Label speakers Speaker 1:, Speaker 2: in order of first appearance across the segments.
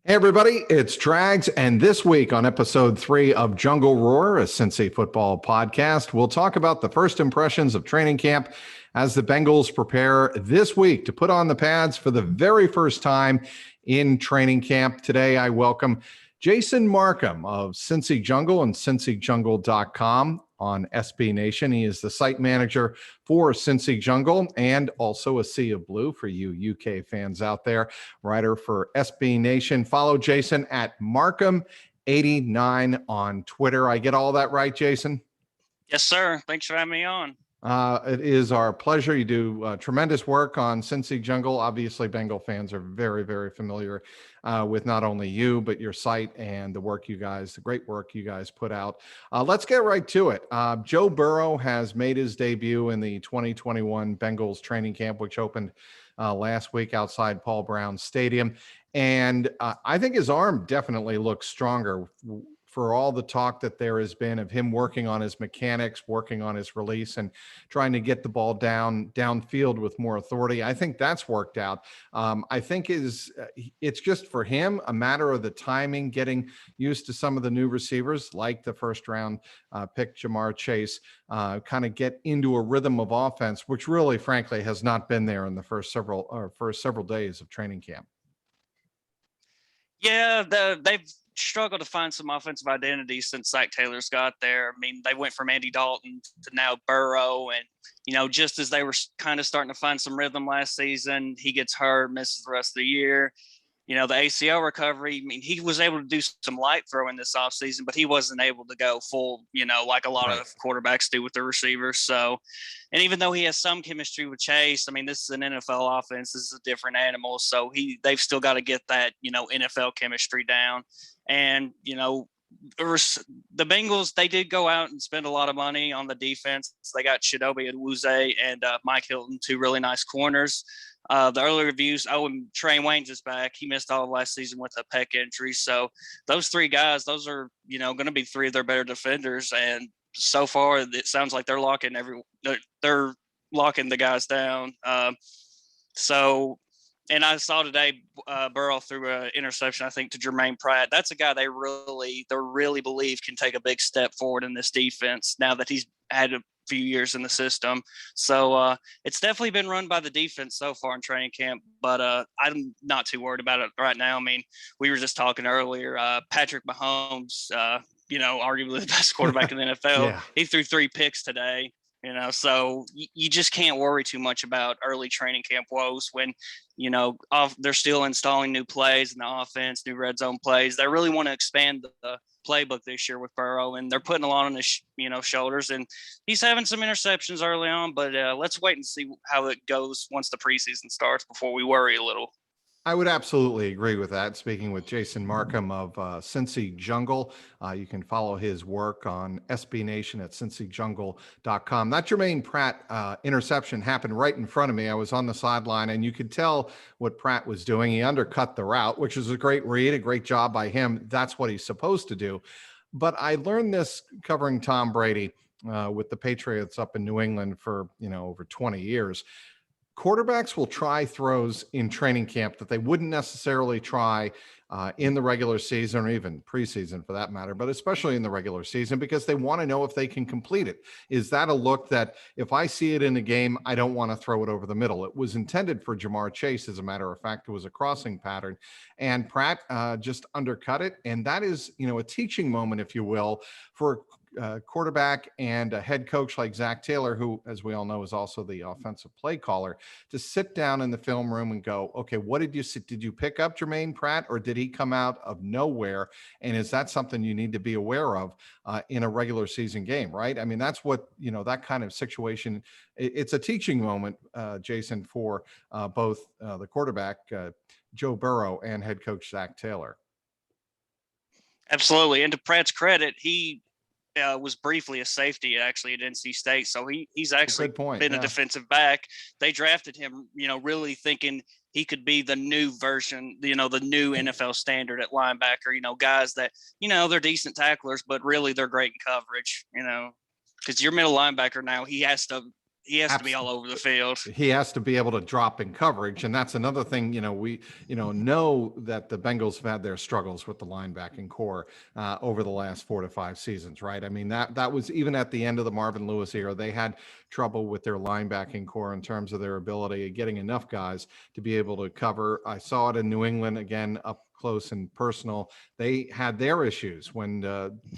Speaker 1: Hey everybody, it's Trags, and this week on episode 3 of JungleRoar, a Cincy football podcast, we'll talk about the first impressions of training camp as the Bengals prepare this week to put on the pads for the very first time in training camp. Today, I welcome Jason Marcum of CincyJungle and CincyJungle.com on SB Nation. He is the site manager for CincyJungle and also a Sea of Blue for you UK fans out there, writer for SB Nation. Follow Jason at Marcum89 on Twitter. I get all that right, Jason?
Speaker 2: Yes, sir. Thanks for having me on.
Speaker 1: It is our pleasure. You do tremendous work on CincyJungle. Obviously, Bengal fans are very, very familiar with not only you, but your site and the work you guys, the great work you guys put out. Let's get right to it. Joe Burrow has made his debut in the 2021 Bengals training camp, which opened last week outside Paul Brown Stadium. And I think his arm definitely looks stronger for all the talk that there has been of him working on his mechanics, working on his release, and trying to get the ball downfield with more authority. I think that's worked out. I think it's just for him a matter of the timing, getting used to some of the new receivers, like the first round pick Ja'Marr Chase, kind of get into a rhythm of offense, which really, frankly, has not been there in the first several days of training camp.
Speaker 2: Yeah, they've struggled to find some offensive identity since Zach Taylor's got there. I mean, they went from Andy Dalton to now Burrow, and just as they were kind of starting to find some rhythm last season, he gets hurt, misses the rest of the year. The ACL recovery, I mean, he was able to do some light throwing this offseason, but he wasn't able to go full, like a lot of quarterbacks do with their receivers. So, and even though he has some chemistry with Chase, I mean, this is an NFL offense. This is a different animal. So they've still got to get that, NFL chemistry down. And, the Bengals, they did go out and spend a lot of money on the defense. They got Chidobe Awuzie and Mike Hilton, two really nice corners. The early reviews, and Trey Waynes is back. He missed all of last season with a pec injury. So those three guys, those are, going to be three of their better defenders. And so far, it sounds like they're locking they're locking the guys down. And I saw today Burrow threw an interception, I think, to Jermaine Pratt. That's a guy they really believe can take a big step forward in this defense now that he's had a few years in the system. So it's definitely been run by the defense so far in training camp, but I'm not too worried about it right now. I mean, we were just talking earlier, Patrick Mahomes, arguably the best quarterback in the NFL. Yeah. He threw 3 picks today. So you just can't worry too much about early training camp woes when, they're still installing new plays in the offense, new red zone plays. They really want to expand the playbook this year with Burrow, and they're putting a lot on his, shoulders. And he's having some interceptions early on, but let's wait and see how it goes once the preseason starts before we worry a little.
Speaker 1: I would absolutely agree with that. Speaking with Jason Marcum of CincyJungle, you can follow his work on SB Nation at CincyJungle.com. That Jermaine Pratt interception happened right in front of me. I was on the sideline, and you could tell what Pratt was doing. He undercut the route, which is a great read, a great job by him. That's what he's supposed to do. But I learned this covering Tom Brady with the Patriots up in New England for, over 20 years. Quarterbacks will try throws in training camp that they wouldn't necessarily try in the regular season or even preseason for that matter, but especially in the regular season because they want to know if they can complete it. Is that a look that if I see it in the game, I don't want to throw it over the middle? It was intended for Ja'Marr Chase. As a matter of fact, it was a crossing pattern, and Pratt just undercut it. And that is, a teaching moment, if you will, for quarterback and a head coach like Zach Taylor, who, as we all know, is also the offensive play caller, to sit down in the film room and go, okay, what did you see? Did you pick up Jermaine Pratt, or did he come out of nowhere? And is that something you need to be aware of in a regular season game, right? I mean, that's what, that kind of situation, it's a teaching moment, Jason, for both the quarterback, Joe Burrow, and head coach Zach Taylor.
Speaker 2: Absolutely. And to Pratt's credit, he was briefly a safety actually at NC State. So he's actually been a defensive back. They drafted him, really thinking he could be the new version, the new NFL standard at linebacker, guys that, they're decent tacklers, but really they're great in coverage, because your middle linebacker now, he has to He has to be all over the field.
Speaker 1: He has to be able to drop in coverage. And that's another thing, we, know that the Bengals have had their struggles with the linebacking core over the last 4 to 5 seasons, right? I mean, that was even at the end of the Marvin Lewis era, they had trouble with their linebacking core in terms of their ability of getting enough guys to be able to cover. I saw it in New England again, up close and personal. They had their issues when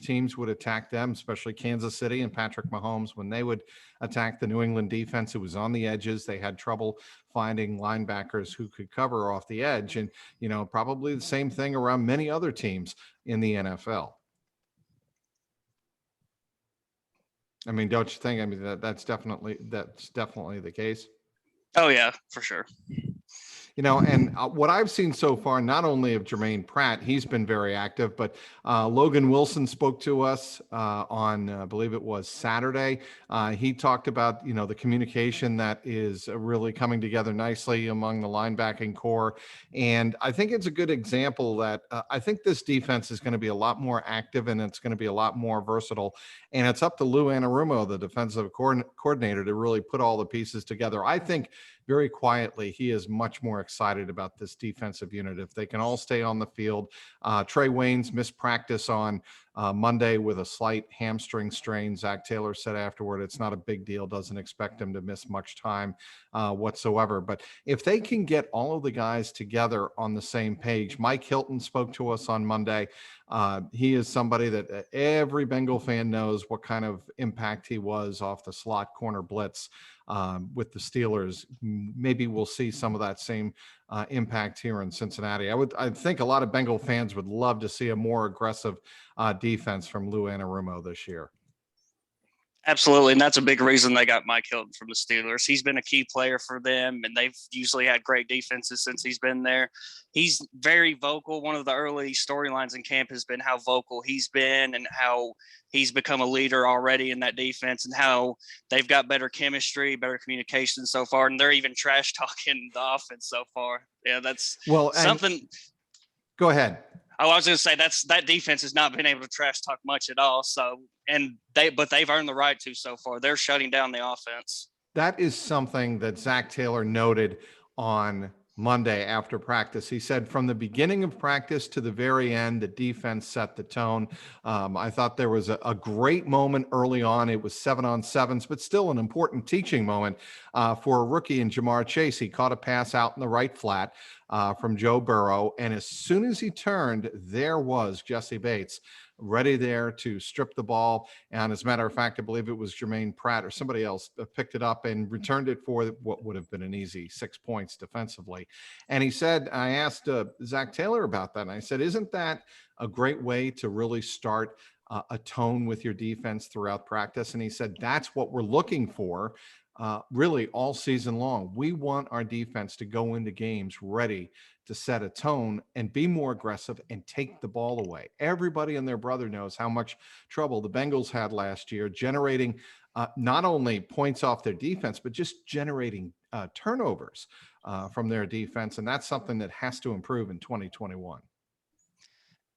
Speaker 1: teams would attack them, especially Kansas City and Patrick Mahomes, when they would attack the New England defense. It was on the edges. They had trouble finding linebackers who could cover off the edge. And, probably the same thing around many other teams in the NFL. I mean, don't you think? I mean, that's definitely the case.
Speaker 2: Oh yeah, for sure.
Speaker 1: And what I've seen so far, not only of Jermaine Pratt, he's been very active, but Logan Wilson spoke to us on, I believe it was Saturday. He talked about, the communication that is really coming together nicely among the linebacking core. And I think it's a good example that I think this defense is going to be a lot more active and it's going to be a lot more versatile. And it's up to Lou Anarumo, the defensive coordinator, to really put all the pieces together. I think very quietly, he is much more excited about this defensive unit. If they can all stay on the field. Trey Waynes missed practice on Monday with a slight hamstring strain. Zach Taylor said afterward, it's not a big deal, doesn't expect him to miss much time whatsoever. But if they can get all of the guys together on the same page, Mike Hilton spoke to us on Monday. He is somebody that every Bengal fan knows what kind of impact he was off the slot corner blitz with the Steelers. Maybe we'll see some of that same impact here in Cincinnati. I think a lot of Bengal fans would love to see a more aggressive defense from Lou Anarumo this year.
Speaker 2: Absolutely. And that's a big reason they got Mike Hilton from the Steelers. He's been a key player for them, and they've usually had great defenses since he's been there. He's very vocal. One of the early storylines in camp has been how vocal he's been and how he's become a leader already in that defense and how they've got better chemistry, better communication so far. And they're even trash talking the offense so far. Yeah, that's something.
Speaker 1: Go ahead.
Speaker 2: I was going to say that defense has not been able to trash talk much at all. So, but they've earned the right to so far. They're shutting down the offense.
Speaker 1: That is something that Zach Taylor noted on Monday after practice. He said from the beginning of practice to the very end, the defense set the tone. I thought there was a great moment early on. It was 7-on-7s, but still an important teaching moment for a rookie in Jamar Chase. He caught a pass out in the right flat from Joe Burrow. And as soon as he turned, there was Jesse Bates ready there to strip the ball. And as a matter of fact, I believe it was Jermaine Pratt or somebody else picked it up and returned it for what would have been an easy 6 points defensively. And he said, I asked Zach Taylor about that. And I said, isn't that a great way to really start a tone with your defense throughout practice? And he said, that's what we're looking for. Really all season long. We want our defense to go into games ready to set a tone and be more aggressive and take the ball away. Everybody and their brother knows how much trouble the Bengals had last year generating not only points off their defense, but just generating turnovers from their defense. And that's something that has to improve in 2021.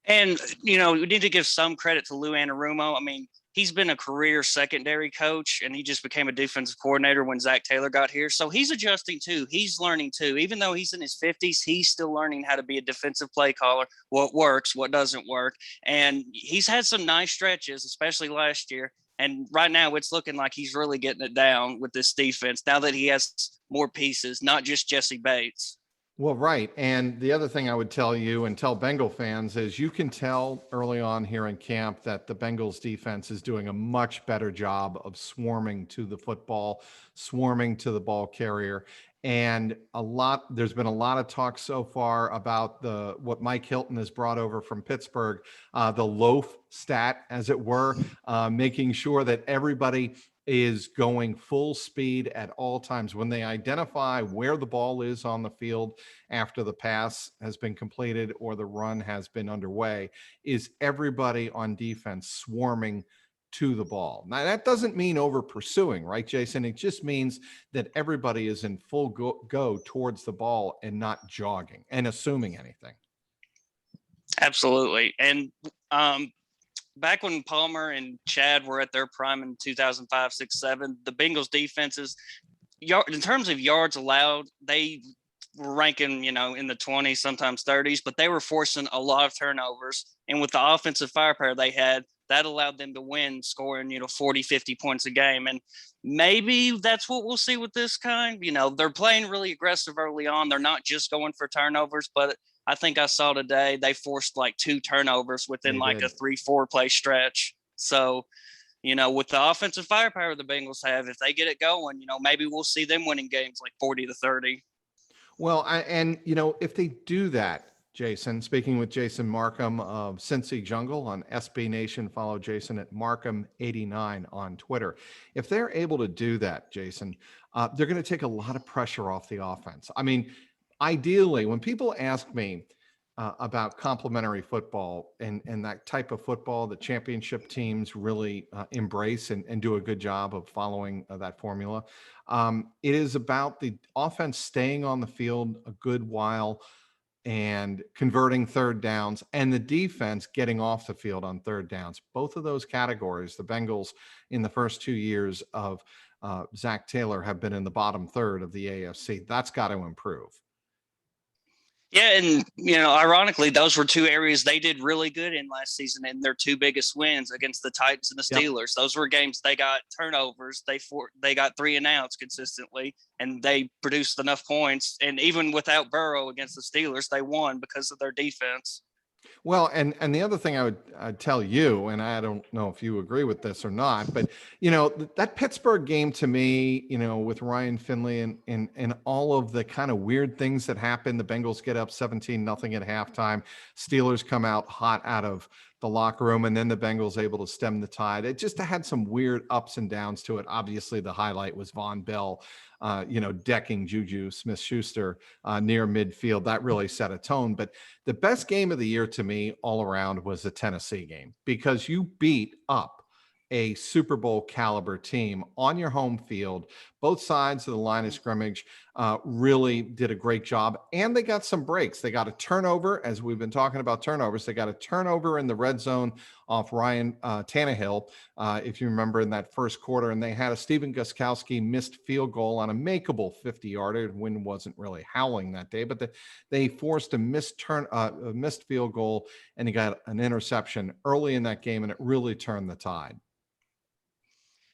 Speaker 2: And, we need to give some credit to Lou Anarumo. I mean, he's been a career secondary coach, and he just became a defensive coordinator when Zach Taylor got here. So he's adjusting too. He's learning too. Even though he's in his 50s, he's still learning how to be a defensive play caller, what works, what doesn't work. And he's had some nice stretches, especially last year. And right now it's looking like he's really getting it down with this defense now that he has more pieces, not just Jesse Bates.
Speaker 1: Well, right. And the other thing I would tell you and tell Bengal fans is you can tell early on here in camp that the Bengals defense is doing a much better job of swarming to the football, swarming to the ball carrier. And there's been a lot of talk so far about what Mike Hilton has brought over from Pittsburgh, the loaf stat, as it were, making sure that everybody is going full speed at all times. When they identify where the ball is on the field after the pass has been completed or the run has been underway, is everybody on defense swarming to the ball. Now, that doesn't mean over pursuing, right, Jason? It just means that everybody is in full go towards the ball and not jogging and assuming anything.
Speaker 2: Absolutely. And back when Palmer and Chad were at their prime in 2005, 6, 7, the Bengals defenses, in terms of yards allowed, they were ranking, in the 20s, sometimes 30s, but they were forcing a lot of turnovers. And with the offensive firepower they had, that allowed them to win, scoring, 40, 50 points a game. And maybe that's what we'll see with this kind. They're playing really aggressive early on. They're not just going for turnovers, but I think I saw today they forced like 2 turnovers within
Speaker 1: They
Speaker 2: like
Speaker 1: did.
Speaker 2: a 3-4 play stretch. So, with the offensive firepower the Bengals have, if they get it going, maybe we'll see them winning games like 40-30.
Speaker 1: Well, if they do that, Jason, speaking with Jason Marcum of CincyJungle on SB Nation, follow Jason at Marcum89 on Twitter. If they're able to do that, Jason, they're going to take a lot of pressure off the offense. I mean, ideally, when people ask me about complementary football and that type of football that championship teams really embrace and do a good job of following that formula, it is about the offense staying on the field a good while and converting third downs, and the defense getting off the field on third downs. Both of those categories, the Bengals in the first 2 years of Zach Taylor have been in the bottom third of the AFC. That's got to improve.
Speaker 2: Yeah, and ironically, those were 2 areas they did really good in last season, and their 2 biggest wins against the Titans and the Steelers. Yep. Those were games they got turnovers, they got 3 and outs consistently, and they produced enough points. And even without Burrow against the Steelers, they won because of their defense.
Speaker 1: Well, and the other thing I'd tell you, and I don't know if you agree with this or not, but that Pittsburgh game to me, with Ryan Finley and all of the kind of weird things that happen. The Bengals get up 17-0 at halftime. Steelers come out hot out of the locker room, and then the Bengals able to stem the tide. It just had some weird ups and downs to it. Obviously, the highlight was Von Bell, decking Juju Smith-Schuster near midfield. That really set a tone. But the best game of the year to me all around was the Tennessee game, because you beat up a Super Bowl caliber team on your home field. Both sides of the line of scrimmage really did a great job, and they got some breaks. They got a turnover, as we've been talking about turnovers. They got a turnover in the red zone off Ryan Tannehill, if you remember, in that first quarter, and they had a Stephen Gostkowski missed field goal on a makeable 50-yarder. The wind wasn't really howling that day, but they forced a missed field goal, and he got an interception early in that game, and it really turned the tide.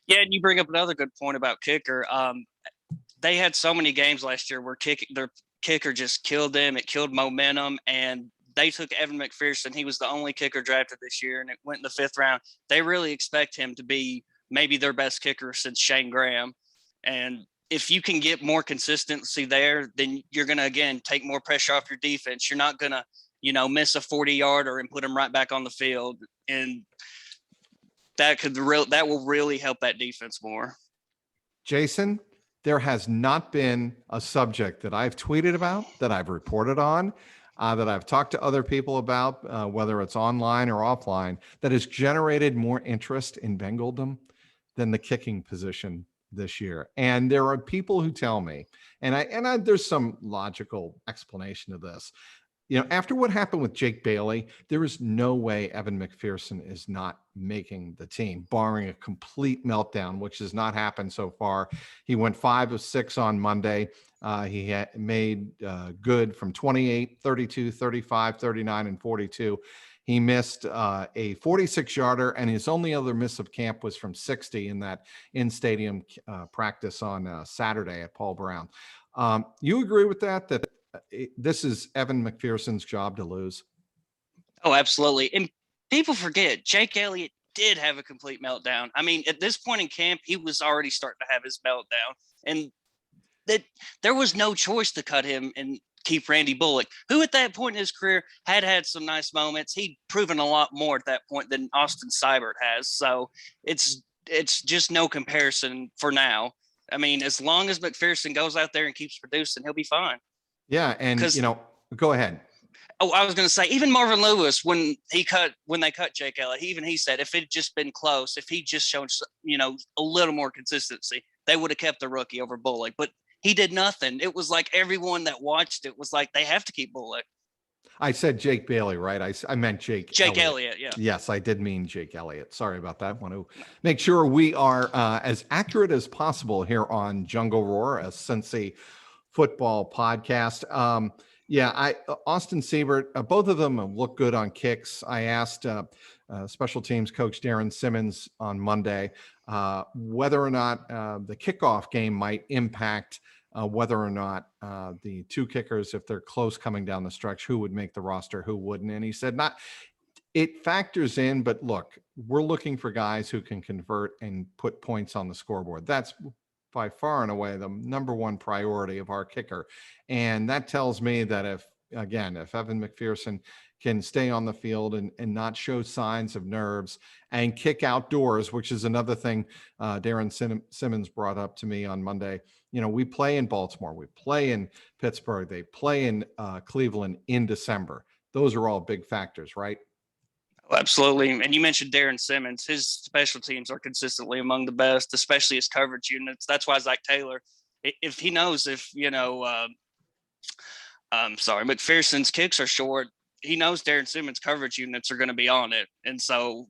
Speaker 2: Yeah, and you bring up another good point about kicker. They had so many games last year where their kicker just killed them. It killed momentum, and they took Evan McPherson. He was the only kicker drafted this year, and it went in the 5th round. They really expect him to be maybe their best kicker since Shane Graham. And if you can get more consistency there, then you're going to, again, take more pressure off your defense. You're not going to, miss a 40-yarder and put them right back on the field. And that will really help that defense more.
Speaker 1: Jason, there has not been a subject that I've tweeted about, that I've reported on, that I've talked to other people about, whether it's online or offline, that has generated more interest in Bengalldom than the kicking position this year. And there are people who tell me, and there's some logical explanation to this. After what happened with Jake Bailey, there is no way Evan McPherson is not making the team, barring a complete meltdown, which has not happened so far. He went 5 of 6 on Monday. He had made good from 28, 32, 35, 39, and 42. He missed a 46-yarder, and his only other miss of camp was from 60 in that in-stadium practice on Saturday at Paul Brown. You agree with that this is Evan McPherson's job to lose?
Speaker 2: Oh, absolutely. And people forget Jake Elliott did have a complete meltdown. I mean, at this point in camp, he was already starting to have his meltdown, and that there was no choice to cut him and keep Randy Bullock, who at that point in his career had some nice moments. He'd proven a lot more at that point than Austin Seibert has. So it's just no comparison for now. I mean, as long as McPherson goes out there and keeps producing, he'll be fine.
Speaker 1: Yeah, and go ahead.
Speaker 2: Oh, I was going to say, even Marvin Lewis, when they cut Jake Elliott, he said if it had just been close, if he'd just shown a little more consistency, they would have kept the rookie over Bullock. But he did nothing. It was like everyone that watched it was like, they have to keep Bullock.
Speaker 1: I said Jake Bailey, right? I meant Jake
Speaker 2: Jake
Speaker 1: Elliott.
Speaker 2: Elliott, yeah.
Speaker 1: Yes, I did mean Jake Elliott. Sorry about that. Want to
Speaker 2: No.
Speaker 1: make sure we are as accurate as possible here on Jungle Roar, a Cincy football podcast. Austin Siebert, both of them look good on kicks. I asked special teams coach Darren Simmons on Monday whether or not the kickoff game might impact whether or not the two kickers, if they're close coming down the stretch, who would make the roster, who wouldn't. And he said, not, it factors in, but look, we're looking for guys who can convert and put points on the scoreboard. That's by far and away the number one priority of our kicker. And that tells me that if Evan McPherson can stay on the field and not show signs of nerves and kick outdoors, which is another thing Darren Simmons brought up to me on Monday. You know, we play in Baltimore, we play in Pittsburgh, they play in Cleveland in December. Those are all big factors, right?
Speaker 2: Absolutely. And you mentioned Darren Simmons. His special teams are consistently among the best, especially his coverage units. That's why Zach Taylor, if he knows McPherson's kicks are short, he knows Darren Simmons' coverage units are going to be on it. And so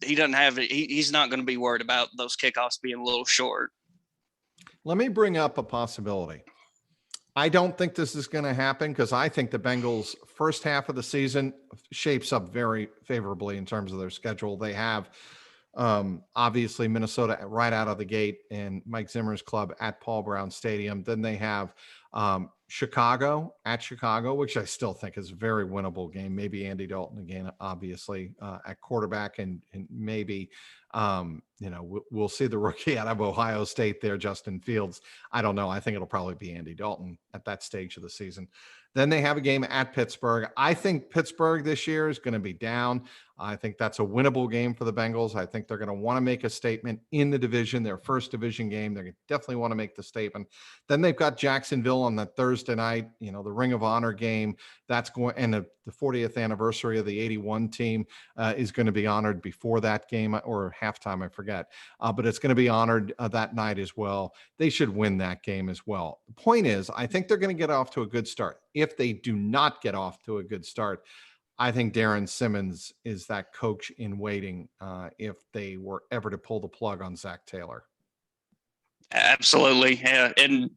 Speaker 2: he doesn't have it. He's not going to be worried about those kickoffs being a little short.
Speaker 1: Let me bring up a possibility. I don't think this is going to happen because I think the Bengals' first half of the season shapes up very favorably in terms of their schedule. They have obviously Minnesota right out of the gate and Mike Zimmer's club at Paul Brown Stadium. Then they have Chicago, which I still think is a very winnable game. Maybe Andy Dalton again, obviously at quarterback, and maybe we'll see the rookie out of Ohio State there, Justin Fields. I don't know. I think it'll probably be Andy Dalton at that stage of the season. Then they have a game at Pittsburgh. I think Pittsburgh this year is going to be down. I think that's a winnable game for the Bengals. I think they're going to want to make a statement in the division, their first division game. They definitely want to make the statement. Then they've got Jacksonville on that Thursday night, the Ring of Honor game. That's going, and the 40th anniversary of the 81 team is going to be honored before that game, or halftime, I forget. But it's going to be honored that night as well. They should win that game as well. The point is, I think they're going to get off to a good start. If they do not get off to a good start, I think Darren Simmons is that coach in waiting if they were ever to pull the plug on Zach Taylor.
Speaker 2: Absolutely. Yeah. And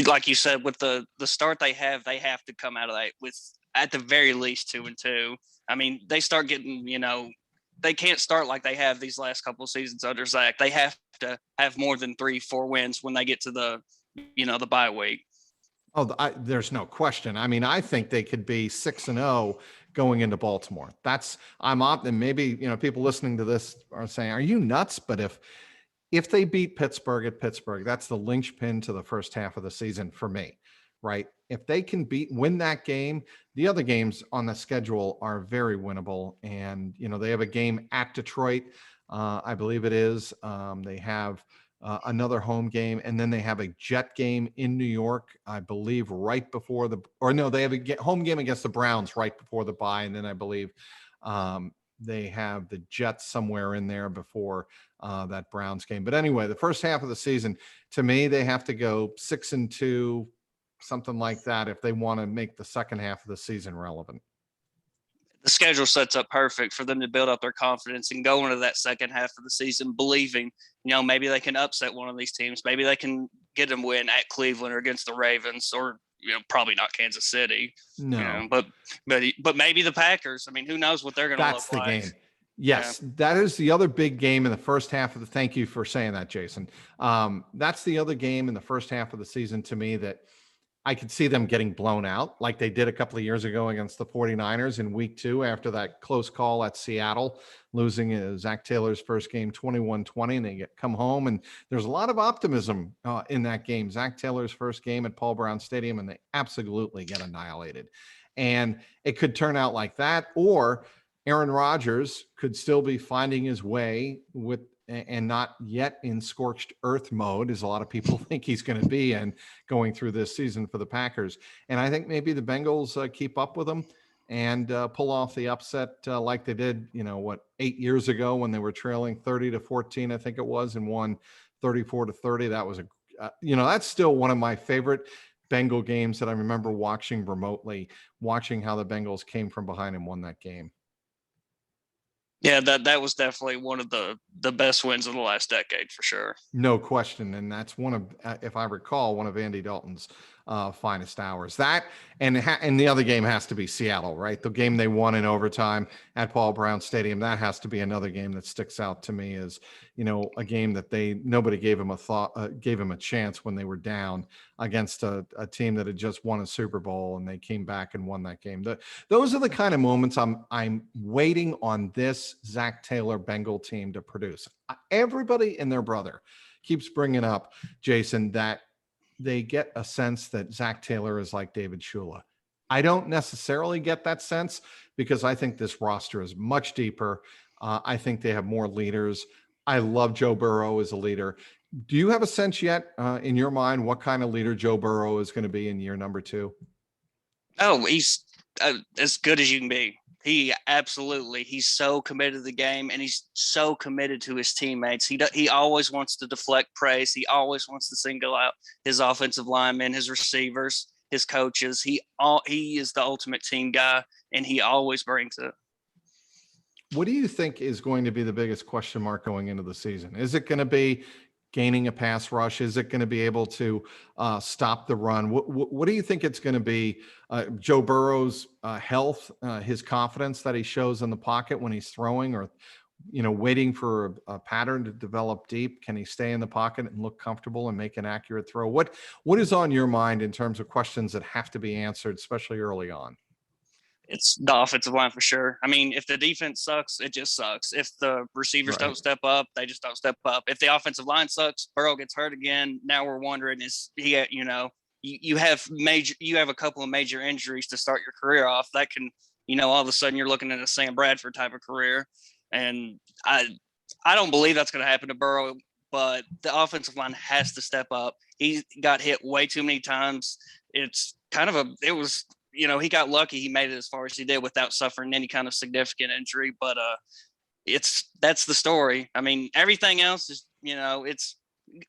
Speaker 2: like you said, with the start they have to come out of that with at the very least 2-2. I mean, they start getting, they can't start like they have these last couple of seasons under Zach. They have to have more than 3-4 wins when they get to the bye week.
Speaker 1: Oh, there's no question. I mean, I think they could be 6-0 going into Baltimore. I'm up, and maybe people listening to this are saying, "Are you nuts?" But if they beat Pittsburgh at Pittsburgh, that's the linchpin to the first half of the season for me, right? If they can win that game, the other games on the schedule are very winnable. And they have a game at Detroit, I believe it is. They have another home game, and then they have a Jet game in New York, I believe, right before they have a home game against the Browns right before the bye, and then I believe they have the Jets somewhere in there before that Browns game. But anyway, the first half of the season, to me, they have to go 6-2, something like that, if they want to make the second half of the season relevant.
Speaker 2: The schedule sets up perfect for them to build up their confidence and go into that second half of the season believing, maybe they can upset one of these teams. Maybe they can get them win at Cleveland or against the Ravens, or probably not Kansas City.
Speaker 1: No,
Speaker 2: but maybe the Packers. I mean, who knows what they're going to look like.
Speaker 1: That's the game. Yes, yeah. That is the other big game in the first half of the. Thank you for saying that, Jason. That's the other game in the first half of the season to me that I could see them getting blown out like they did a couple of years ago against the 49ers in week 2 after that close call at Seattle, losing Zach Taylor's first game 21-20, and they come home, and there's a lot of optimism in that game. Zach Taylor's first game at Paul Brown Stadium, and they absolutely get annihilated. And it could turn out like that, or Aaron Rodgers could still be finding his way and not yet in scorched earth mode, as a lot of people think he's going to be in going through this season for the Packers. And I think maybe the Bengals keep up with them and pull off the upset like they did, 8 years ago when they were trailing 30-14, I think it was, and won 34-30. That was that's still one of my favorite Bengal games that I remember watching remotely, watching how the Bengals came from behind and won that game.
Speaker 2: Yeah, that was definitely one of the best wins of the last decade for sure.
Speaker 1: No question. And that's one of, if I recall, one of Andy Dalton's finest hours. That and the other game has to be Seattle, right? The game they won in overtime at Paul Brown Stadium. That has to be another game that sticks out to me as, a game that nobody gave him gave him a chance when they were down against a team that had just won a Super Bowl, and they came back and won that game. Those are the kind of moments I'm waiting on this Zach Taylor Bengal team to produce. Everybody and their brother keeps bringing up, Jason, that they get a sense that Zach Taylor is like David Shula. I don't necessarily get that sense because I think this roster is much deeper. I think they have more leaders. I love Joe Burrow as a leader. Do you have a sense yet in your mind what kind of leader Joe Burrow is going to be in year number 2?
Speaker 2: Oh, he's as good as you can be. He's so committed to the game, and he's so committed to his teammates. He always wants to deflect praise. He always wants to single out his offensive linemen, his receivers, his coaches. He is the ultimate team guy, and he always brings it.
Speaker 1: What do you think is going to be the biggest question mark going into the season? Is it going to be gaining a pass rush? Is it going to be able to stop the run? What do you think it's going to be? Joe Burrow's health, his confidence that he shows in the pocket when he's throwing, or waiting for a pattern to develop deep? Can he stay in the pocket and look comfortable and make an accurate throw? What is on your mind in terms of questions that have to be answered, especially early on?
Speaker 2: It's the offensive line for sure. I mean, if the defense sucks, it just sucks. If the receivers don't step up, they just don't step up. If the offensive line sucks, Burrow gets hurt again. Now we're wondering, is he, you have a couple of major injuries to start your career off. That can, all of a sudden you're looking at a Sam Bradford type of career. And I don't believe that's going to happen to Burrow, but the offensive line has to step up. He got hit way too many times. He got lucky. He made it as far as he did without suffering any kind of significant injury. But that's the story. I mean, everything else is, it's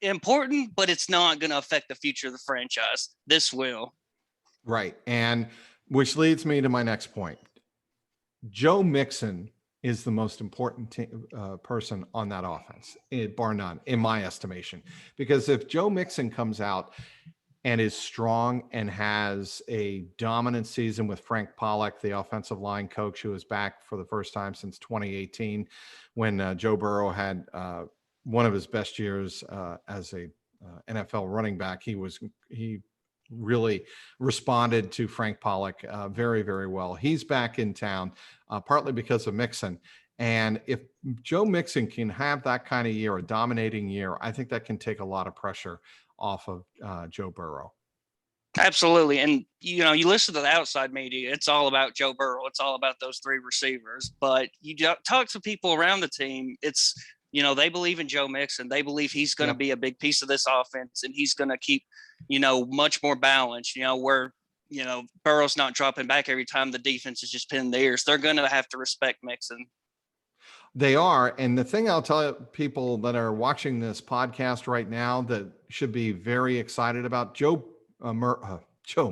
Speaker 2: important, but it's not going to affect the future of the franchise. This will.
Speaker 1: Right. And which leads me to my next point. Joe Mixon is the most important person on that offense, bar none, in my estimation. Because if Joe Mixon comes out and is strong and has a dominant season with Frank Pollock, the offensive line coach, who is back for the first time since 2018, when Joe Burrow had one of his best years as a NFL running back. He really responded to Frank Pollock very, very well. He's back in town, partly because of Mixon. And if Joe Mixon can have that kind of year, a dominating year, I think that can take a lot of pressure off of Joe Burrow.
Speaker 2: Absolutely. And, you listen to the outside media, it's all about Joe Burrow. It's all about those three receivers. But you talk to people around the team, it's, they believe in Joe Mixon. They believe he's going to be a big piece of this offense, and he's going to keep, much more balanced, where, Burrow's not dropping back every time the defense is just pinning the ears. They're going to have to respect Mixon.
Speaker 1: They are. And the thing I'll tell people that are watching this podcast right now that should be very excited about, Joe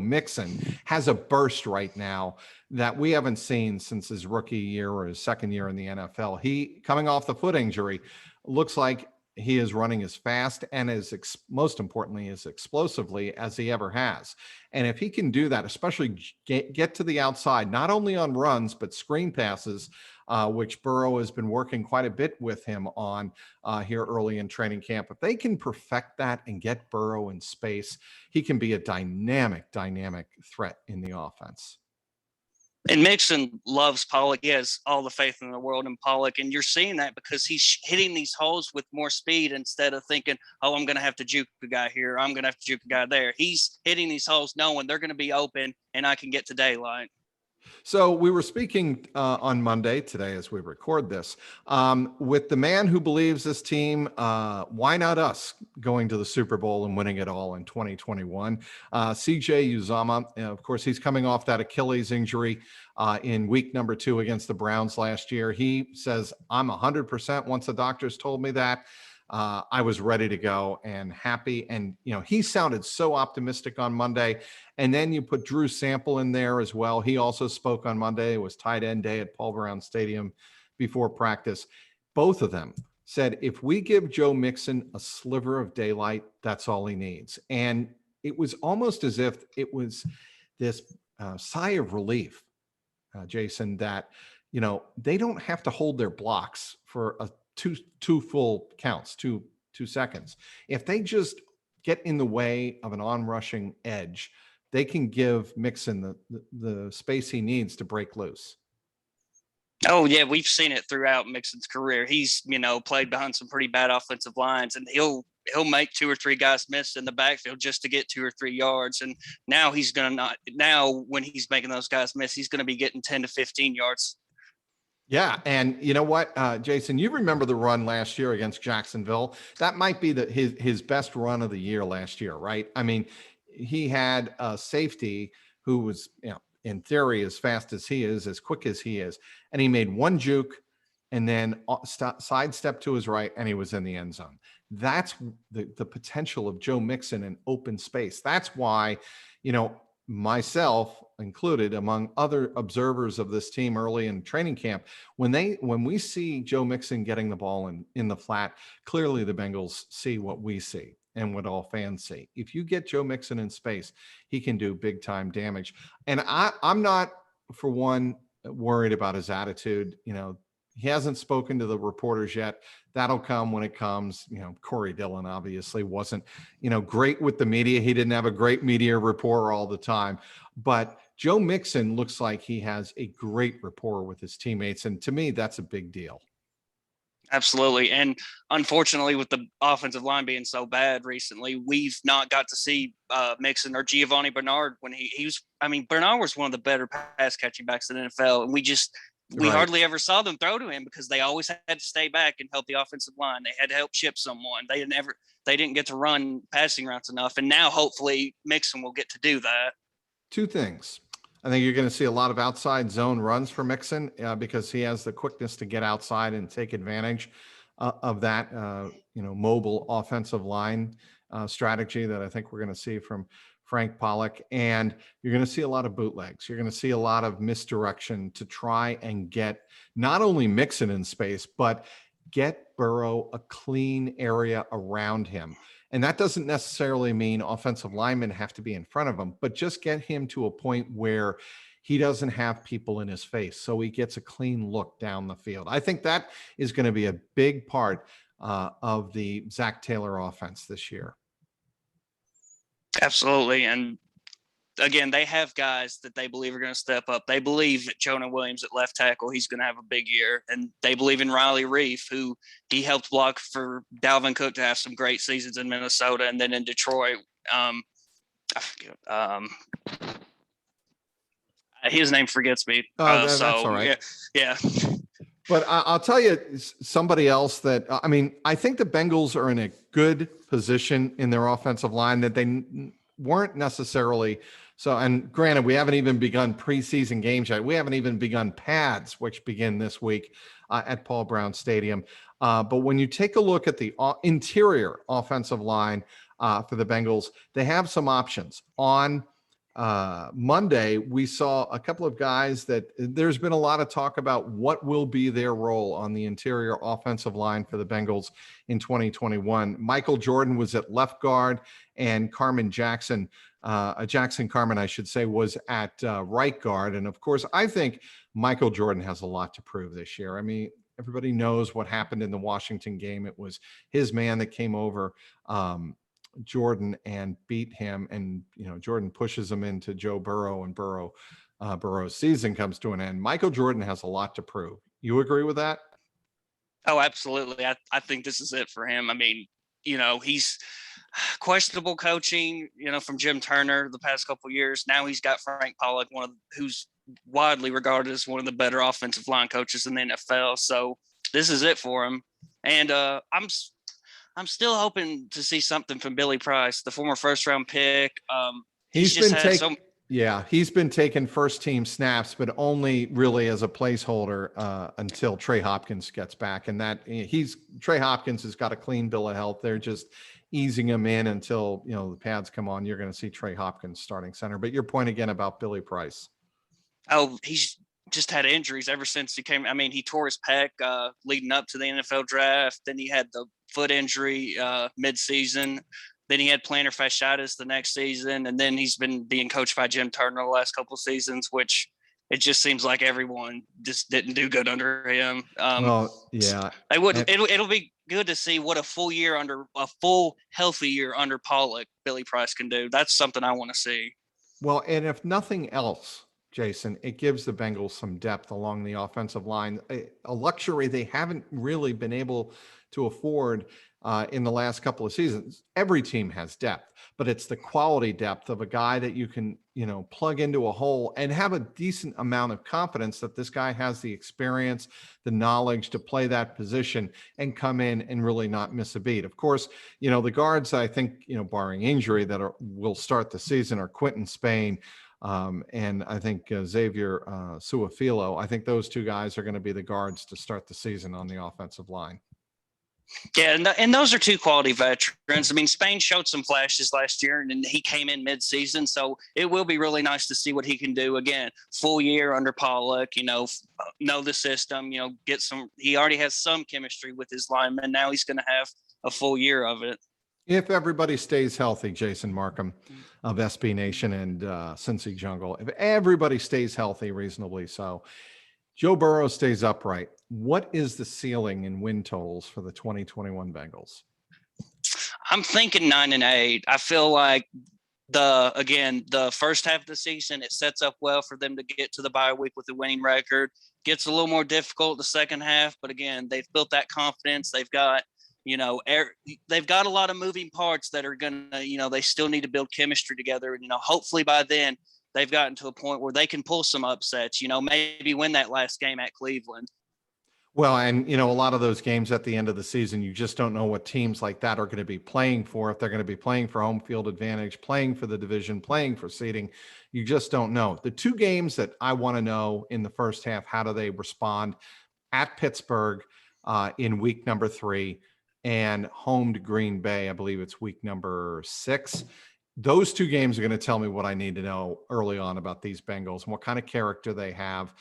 Speaker 1: Mixon has a burst right now that we haven't seen since his rookie year or his second year in the NFL. He, coming off the foot injury, looks like he is running as fast and most importantly, as explosively as he ever has. And if he can do that, especially get to the outside, not only on runs, but screen passes, which Burrow has been working quite a bit with him on here early in training camp. If they can perfect that and get Burrow in space, he can be a dynamic threat in the offense.
Speaker 2: And Mixon loves Pollock. He has all the faith in the world in Pollock. And you're seeing that because he's hitting these holes with more speed instead of thinking, oh, I'm going to have to juke a guy here. I'm going to have to juke a guy there. He's hitting these holes knowing they're going to be open and I can get to daylight.
Speaker 1: So we were speaking on Monday today as we record this with the man who believes this team, why not us, going to the Super Bowl and winning it all in 2021. CJ Uzomah, of course, he's coming off that Achilles injury in week number 2 against the Browns last year. He says, I'm 100% once the doctors told me that. I was ready to go and happy. And, he sounded so optimistic on Monday. And then you put Drew Sample in there as well. He also spoke on Monday. It was tight end day at Paul Brown Stadium before practice. Both of them said, if we give Joe Mixon a sliver of daylight, that's all he needs. And it was almost as if it was this sigh of relief, Jason, that, they don't have to hold their blocks for two full counts, two seconds. If they just get in the way of an on-rushing edge, they can give Mixon the space he needs to break loose.
Speaker 2: Oh yeah, we've seen it throughout Mixon's career. He's, played behind some pretty bad offensive lines, and he'll make 2 or 3 guys miss in the backfield just to get 2 or 3 yards. And now when he's making those guys miss, he's gonna be getting 10 to 15 yards.
Speaker 1: Yeah, and you know what, Jason, you remember the run last year against Jacksonville? That might be his best run of the year last year, right? I mean, he had a safety who was, in theory, as fast as he is, as quick as he is, and he made one juke and then sidestep to his right, and he was in the end zone. That's the potential of Joe Mixon in open space. That's why, myself included, among other observers of this team early in training camp, when we see Joe Mixon getting the ball in the flat, clearly the Bengals see what we see and what all fans see. If you get Joe Mixon in space, he can do big time damage. And I'm not, for one, worried about his attitude. He hasn't spoken to the reporters yet. That'll come when it comes. Corey Dillon obviously wasn't, great with the media. He didn't have a great media rapport all the time. But Joe Mixon looks like he has a great rapport with his teammates. And to me, that's a big deal.
Speaker 2: Absolutely. And unfortunately, with the offensive line being so bad recently, we've not got to see Mixon or Giovanni Bernard when he was. I mean, Bernard was one of the better pass catching backs in the NFL, and we hardly ever saw them throw to him because they always had to stay back and help the offensive line. They had to help chip someone. They didn't get to run passing routes enough. And now hopefully Mixon will get to do that.
Speaker 1: 2 things. I think you're going to see a lot of outside zone runs for Mixon because he has the quickness to get outside and take advantage of that, mobile offensive line strategy that I think we're going to see from Frank Pollock. And you're going to see a lot of bootlegs. You're going to see a lot of misdirection to try and get not only Mixon in space, but get Burrow a clean area around him. And that doesn't necessarily mean offensive linemen have to be in front of him, but just get him to a point where he doesn't have people in his face, so he gets a clean look down the field. I think that is going to be a big part of the Zach Taylor offense this year.
Speaker 2: Absolutely. And again, they have guys that they believe are going to step up. They believe that Jonah Williams at left tackle, he's going to have a big year. And they believe in Riley Reef, who he helped block for Dalvin Cook to have some great seasons in Minnesota and then in Detroit. His name forgets me.
Speaker 1: That's all right.
Speaker 2: Yeah.
Speaker 1: But I'll tell you somebody else that, I think the Bengals are in a good position in their offensive line that they weren't necessarily. So, and granted, we haven't even begun preseason games yet. We haven't even begun pads, which begin this week at Paul Brown Stadium. But when you take a look at the interior offensive line for the Bengals, they have some options. On Monday, we saw a couple of guys that there's been a lot of talk about what will be their role on the interior offensive line for the Bengals in 2021. Michael Jordan was at left guard, and Jackson Carman, I should say, was at right guard. And of course, I think Michael Jordan has a lot to prove this year. I mean, everybody knows what happened in the Washington game. It was his man that came over Jordan and beat him, and Jordan pushes him into Joe Burrow, and Burrow's season comes to an end. Michael Jordan has a lot to prove. You agree with that?
Speaker 2: Oh, absolutely. I think this is it for him. I mean, he's questionable coaching, from Jim Turner the past couple of years. Now he's got Frank Pollock, who's widely regarded as one of the better offensive line coaches in the NFL. So this is it for him. And I'm still hoping to see something from Billy Price, the former first-round pick.
Speaker 1: Yeah, he's been taking first team snaps, but only really as a placeholder until Trey Hopkins gets back. And that Trey Hopkins has got a clean bill of health. They're just easing him in until the pads come on. You're going to see Trey Hopkins starting center. But your point again about Billy Price.
Speaker 2: Oh, he's just had injuries ever since he came. I mean, he tore his pec leading up to the NFL draft. Then he had the foot injury mid-season. Then he had plantar fasciitis the next season, and then he's been being coached by Jim Turner the last couple of seasons, which it just seems like everyone just didn't do good under him.
Speaker 1: Well, yeah,
Speaker 2: it'll be good to see what a full healthy year under Pollock Billy Price can do. That's something I want to see.
Speaker 1: Well, and if nothing else, Jason, it gives the Bengals some depth along the offensive line, a luxury they haven't really been able to afford in the last couple of seasons. Every team has depth, but it's the quality depth of a guy that you can, plug into a hole and have a decent amount of confidence that this guy has the experience, the knowledge to play that position and come in and really not miss a beat. Of course, the guards, I think, barring injury will start the season are Quentin Spain, and I think Xavier Suafilo. I think those two guys are going to be the guards to start the season on the offensive line.
Speaker 2: Yeah, and those are two quality veterans. I mean, Spain showed some flashes last year, and he came in mid-season, so it will be really nice to see what he can do again. Full year under Pollock, know the system, get some. He already has some chemistry with his linemen. Now he's going to have a full year of it.
Speaker 1: If everybody stays healthy, Jason Marcum of SB Nation and CincyJungle, if everybody stays healthy reasonably so, Joe Burrow stays upright, what is the ceiling in win totals for the 2021 Bengals?
Speaker 2: I'm thinking 9-8. I feel like the first half of the season, it sets up well for them to get to the bye week with a winning record. Gets a little more difficult the second half, but again, they've built that confidence. They've got they've got a lot of moving parts that are gonna, they still need to build chemistry together. And hopefully by then they've gotten to a point where they can pull some upsets. Maybe win that last game at Cleveland.
Speaker 1: Well, and a lot of those games at the end of the season, you just don't know what teams like that are going to be playing for. If they're going to be playing for home field advantage, playing for the division, playing for seeding, you just don't know. The two games that I want to know in the first half, how do they respond? At Pittsburgh in week number 3 and home to Green Bay, I believe it's week number 6. Those two games are going to tell me what I need to know early on about these Bengals and what kind of character they have.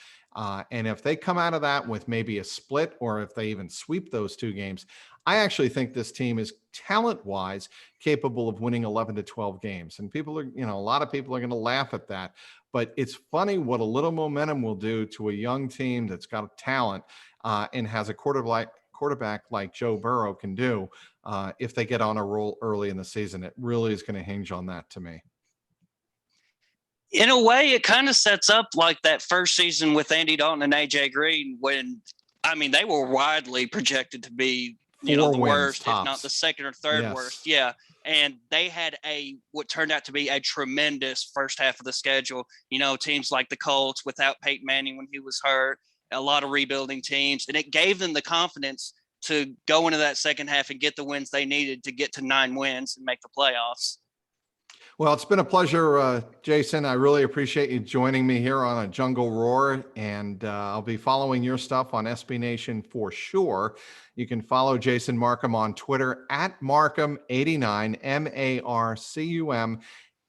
Speaker 1: And if they come out of that with maybe a split, or if they even sweep those two games, I actually think this team is talent-wise capable of winning 11 to 12 games. And people are, a lot of people are going to laugh at that. But it's funny what a little momentum will do to a young team that's got talent and has a quarterback like Joe Burrow can do if they get on a roll early in the season. It really is going to hinge on that to me.
Speaker 2: In a way, it kind of sets up like that first season with Andy Dalton and AJ Green when, they were widely projected to be, the worst, tops, if not the second or third worst. Yeah. And they had what turned out to be a tremendous first half of the schedule. Teams like the Colts without Peyton Manning when he was hurt, a lot of rebuilding teams, and it gave them the confidence to go into that second half and get the wins they needed to get to 9 wins and make the playoffs.
Speaker 1: Well, it's been a pleasure, Jason. I really appreciate you joining me here on a Jungle Roar, and I'll be following your stuff on SB Nation for sure. You can follow Jason Marcum on Twitter at Marcum89, MARCUM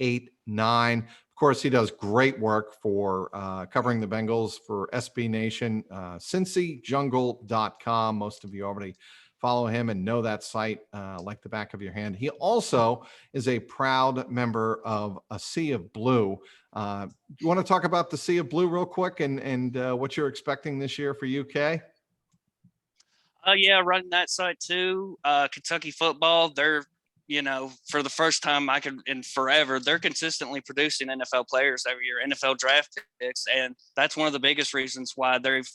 Speaker 1: 89. Of course, he does great work for covering the Bengals for SB Nation, CincyJungle.com. Most of you already follow him and know that site like the back of your hand. He also is a proud member of A Sea of Blue. You want to talk about the Sea of Blue real quick and what you're expecting this year for UK?
Speaker 2: Yeah, running that site too. Kentucky football, they're, for the first time in forever, they're consistently producing NFL players every year, NFL draft picks. And that's one of the biggest reasons why they've,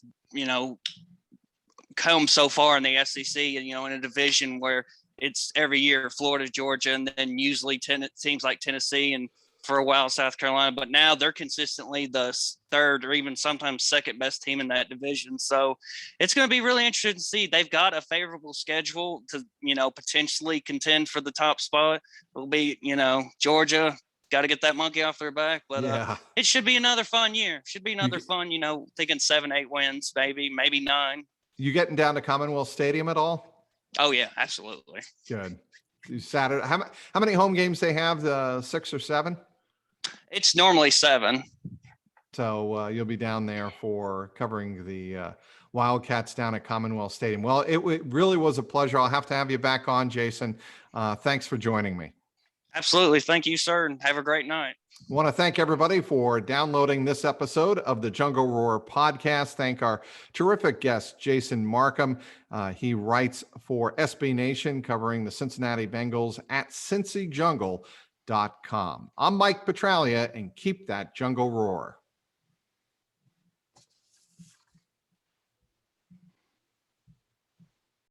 Speaker 2: come so far in the SEC and, in a division where it's every year Florida, Georgia, and then usually teams like Tennessee and for a while South Carolina. But now they're consistently the third or even sometimes second best team in that division. So it's going to be really interesting to see. They've got a favorable schedule to, potentially contend for the top spot. It'll be, Georgia, got to get that monkey off their back. But
Speaker 1: Yeah.
Speaker 2: it should be another fun year. Should be another
Speaker 1: You,
Speaker 2: fun, thinking 7, 8 wins, maybe 9.
Speaker 1: you getting down to Commonwealth Stadium at all?
Speaker 2: Oh yeah, absolutely.
Speaker 1: Good. Saturday. How many home games they have? 6 or 7?
Speaker 2: It's normally 7.
Speaker 1: So you'll be down there for covering the Wildcats down at Commonwealth Stadium. Well, it really was a pleasure. I'll have to have you back on, Jason. Thanks for joining me.
Speaker 2: Absolutely. Thank you, sir, and have a great night.
Speaker 1: I want to thank everybody for downloading this episode of the Jungle Roar podcast. Thank our terrific guest, Jason Marcum. He writes for SB Nation, covering the Cincinnati Bengals at CincyJungle.com. I'm Mike Petraglia, and keep that jungle roar.